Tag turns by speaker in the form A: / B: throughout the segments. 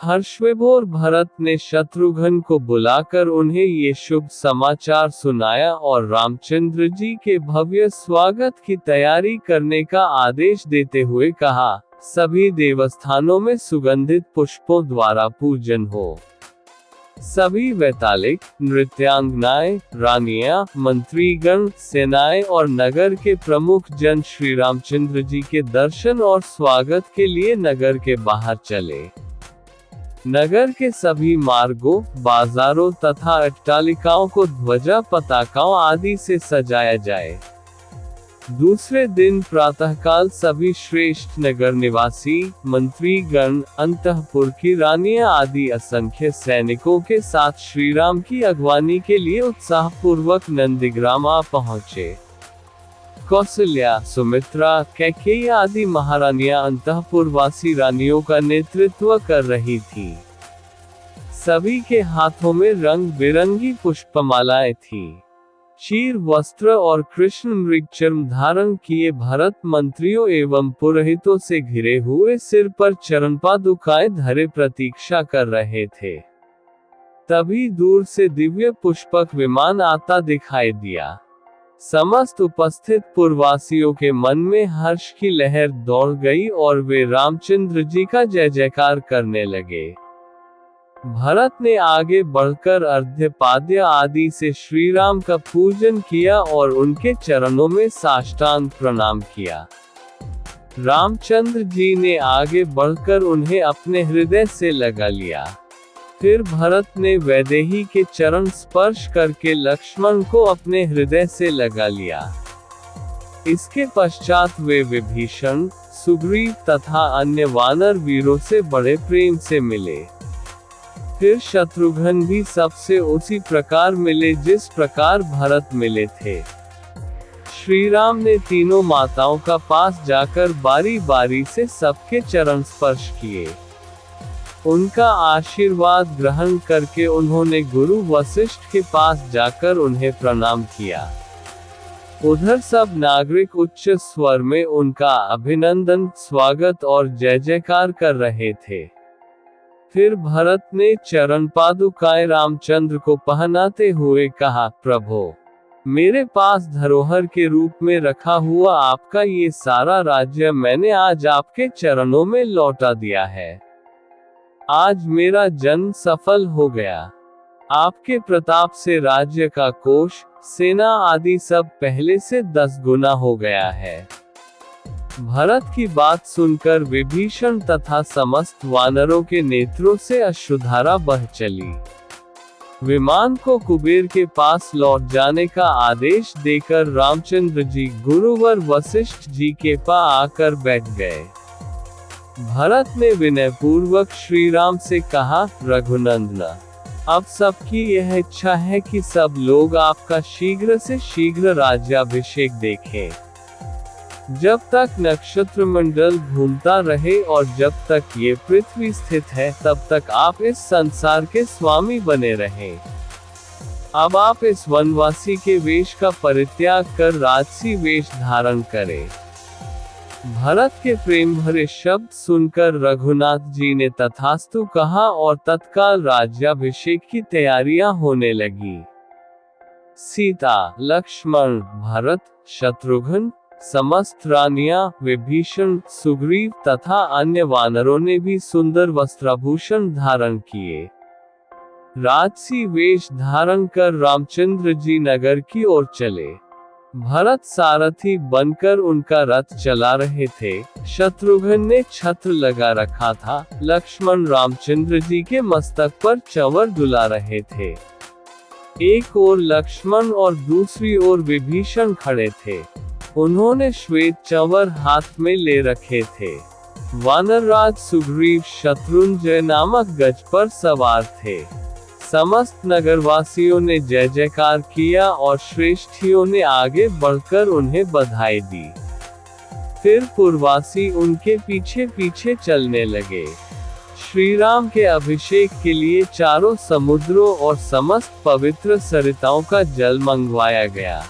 A: हर्षविभोर भरत ने शत्रुघ्न को बुलाकर उन्हें ये शुभ समाचार सुनाया और रामचंद्र जी के भव्य स्वागत की तैयारी करने का आदेश देते हुए कहा, सभी देवस्थानों में सुगंधित पुष्पों द्वारा पूजन हो। सभी वैतालिक, नृत्यांगनाएं, रानियां, मंत्रीगण, सेनाएं और नगर के प्रमुख जन श्री रामचंद्र जी के दर्शन और स्वागत के लिए नगर के बाहर चले। नगर के सभी मार्गों, बाजारों तथा अट्टालिकाओं को ध्वजा पताकाओं आदि से सजाया जाए। दूसरे दिन प्रातःकाल सभी श्रेष्ठ नगर निवासी, मंत्रीगण, अंतःपुर की रानियां आदि असंख्य सैनिकों के साथ श्रीराम की अगवानी के लिए उत्साहपूर्वक नंदीग्राम आ पहुँचे। कौसल्या, सुमित्रा, कैकेयी आदि महारानियां अंतःपुरवासी रानियों का नेतृत्व कर रही थी। सभी के हाथों में रंग बिरंगी पुष्पमालाएं थीं। शीर वस्त्र और कृष्ण मृग चर्म धारण किए भरत मंत्रियों एवं पुरोहितों से घिरे हुए सिर पर चरणपादुकाएं धरे प्रतीक्षा कर रहे थे। तभी दूर से दिव्य पुष्पक विमान आता दिखाई दिया। समस्त उपस्थित पुरवासियों के मन में हर्ष की लहर दौड़ गई और वे रामचंद्र जी का जय जयकार करने लगे। भरत ने आगे बढ़कर अर्घ्यपाद्य आदि से श्रीराम का पूजन किया और उनके चरणों में साष्टांग प्रणाम किया। रामचंद्र जी ने आगे बढ़कर उन्हें अपने हृदय से लगा लिया। फिर भरत ने वैदेही के चरण स्पर्श करके लक्ष्मण को अपने हृदय से लगा लिया। इसके पश्चात वे विभीषण, सुग्रीव तथा अन्य वानर वीरों से बड़े प्रेम से मिले। फिर शत्रुघ्न भी सबसे उसी प्रकार मिले जिस प्रकार भरत मिले थे। श्रीराम ने तीनों माताओं का पास जाकर बारी बारी से सबके चरण स्पर्श किए। उनका आशीर्वाद ग्रहण करके उन्होंने गुरु वशिष्ठ के पास जाकर उन्हें प्रणाम किया। उधर सब नागरिक उच्च स्वर में उनका अभिनंदन, स्वागत और जय जयकार कर रहे थे। फिर भरत ने चरण पादुकाएं रामचंद्र को पहनाते हुए कहा, प्रभो, मेरे पास धरोहर के रूप में रखा हुआ आपका ये सारा राज्य मैंने आज आपके चरणों में लौटा दिया है। आज मेरा जन्म सफल हो गया। आपके प्रताप से राज्य का कोष, सेना आदि सब पहले से 10 गुना हो गया है। भरत की बात सुनकर विभीषण तथा समस्त वानरों के नेत्रों से अश्रुधारा बह चली। विमान को कुबेर के पास लौट जाने का आदेश देकर रामचंद्र जी गुरुवर वशिष्ठ जी के पास आकर बैठ गए। भरत ने विनय पूर्वक श्रीराम से कहा, रघुनंदन, अब सबकी यह इच्छा है कि सब लोग आपका शीघ्र से शीघ्र राज्याभिषेक देखें। जब तक नक्षत्र मंडल घूमता रहे और जब तक ये पृथ्वी स्थित है तब तक आप इस संसार के स्वामी बने रहें। अब आप इस वनवासी के वेश का परित्याग कर राजसी वेश धारण करें। भरत के प्रेम भरे शब्द सुनकर रघुनाथ जी ने तथास्तु कहा और तत्काल राज्याभिषेक की तैयारियां होने लगी। सीता, लक्ष्मण, भरत, शत्रुघ्न, समस्त रानियां, विभीषण, सुग्रीव तथा अन्य वानरों ने भी सुंदर वस्त्राभूषण धारण किए। राजसी वेश धारण कर रामचंद्र जी नगर की ओर चले। भरत सारथी बनकर उनका रथ चला रहे थे। शत्रुघ्न ने छत्र लगा रखा था। लक्ष्मण रामचंद्र जी के मस्तक पर चंवर डुला रहे थे। एक ओर लक्ष्मण और दूसरी ओर विभीषण खड़े थे। उन्होंने श्वेत चंवर हाथ में ले रखे थे। वानरराज सुग्रीव शत्रुंजय नामक गज पर सवार थे। समस्त नगरवासियों ने जय जयकार किया और श्रेष्ठियों ने आगे बढ़कर उन्हें बधाई दी। फिर पुरवासी उनके पीछे पीछे चलने लगे। श्रीराम के अभिषेक के लिए चारों समुद्रों और समस्त पवित्र सरिताओं का जल मंगवाया गया।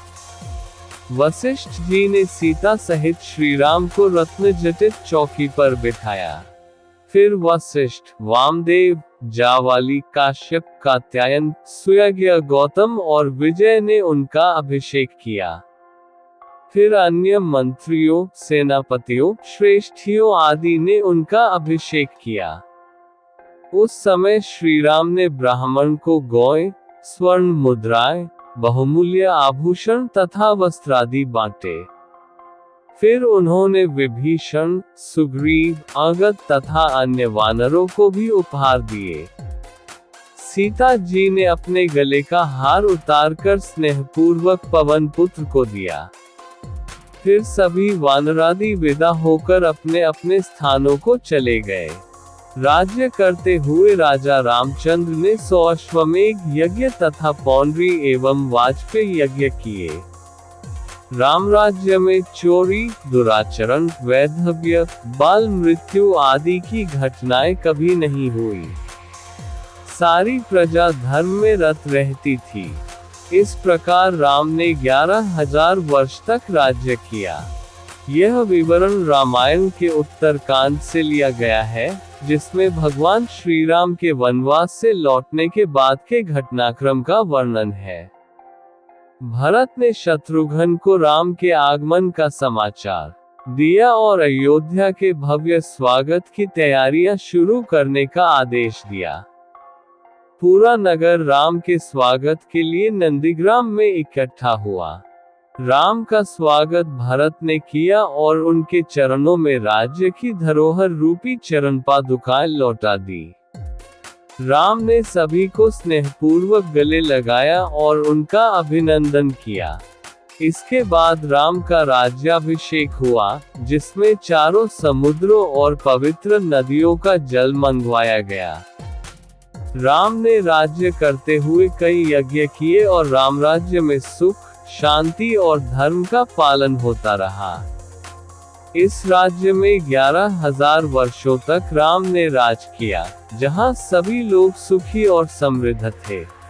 A: वशिष्ठ जी ने सीता सहित श्रीराम को रत्न जटित चौकी पर बिठाया। फिर वशिष्ठ, वामदेव, जावाली, काश्यप, कात्यायन, सुयज्ञ, गौतम और विजय ने उनका अभिषेक किया। फिर अन्य मंत्रियों, सेनापतियों, श्रेष्ठियों आदि ने उनका अभिषेक किया। उस समय श्रीराम ने ब्राह्मण को गौएं, स्वर्ण मुद्राएं, बहुमूल्य आभूषण तथा वस्त्रादि बांटे। फिर उन्होंने विभीषण, सुग्रीव, अंगद तथा अन्य वानरों को भी उपहार दिए। सीता जी ने अपने गले का हार उतारकर स्नेहपूर्वक पवन पुत्र को दिया। फिर सभी वानरादि विदा होकर अपने अपने स्थानों को चले गए। राज्य करते हुए राजा रामचंद्र ने 100 अश्वमेध यज्ञ तथा पौंड्री एवं वाजपेय यज्ञ किए। राम राज्य में चोरी, दुराचरण, वैधव्य, बाल मृत्यु आदि की घटनाएं कभी नहीं हुई। सारी प्रजा धर्म में रत रहती थी। इस प्रकार राम ने 11,000 वर्ष तक राज्य किया। यह विवरण रामायण के उत्तरकांड से लिया गया है, जिसमें भगवान श्री राम के वनवास से लौटने के बाद के घटनाक्रम का वर्णन है। भरत ने शत्रुघ्न को राम के आगमन का समाचार दिया और अयोध्या के भव्य स्वागत की तैयारियां शुरू करने का आदेश दिया। पूरा नगर राम के स्वागत के लिए नंदीग्राम में इकट्ठा हुआ। राम का स्वागत भरत ने किया और उनके चरणों में राज्य की धरोहर रूपी चरण पादुकाएं लौटा दी। राम ने सभी को स्नेहपूर्वक गले लगाया और उनका अभिनंदन किया। इसके बाद राम का राज्याभिषेक हुआ, जिसमें चारों समुद्रों और पवित्र नदियों का जल मंगवाया गया। राम ने राज्य करते हुए कई यज्ञ किए और रामराज्य में सुख, शांति और धर्म का पालन होता रहा। इस राज्य में 11,000 वर्षों तक राम ने राज किया, जहां सभी लोग सुखी और समृद्ध थे।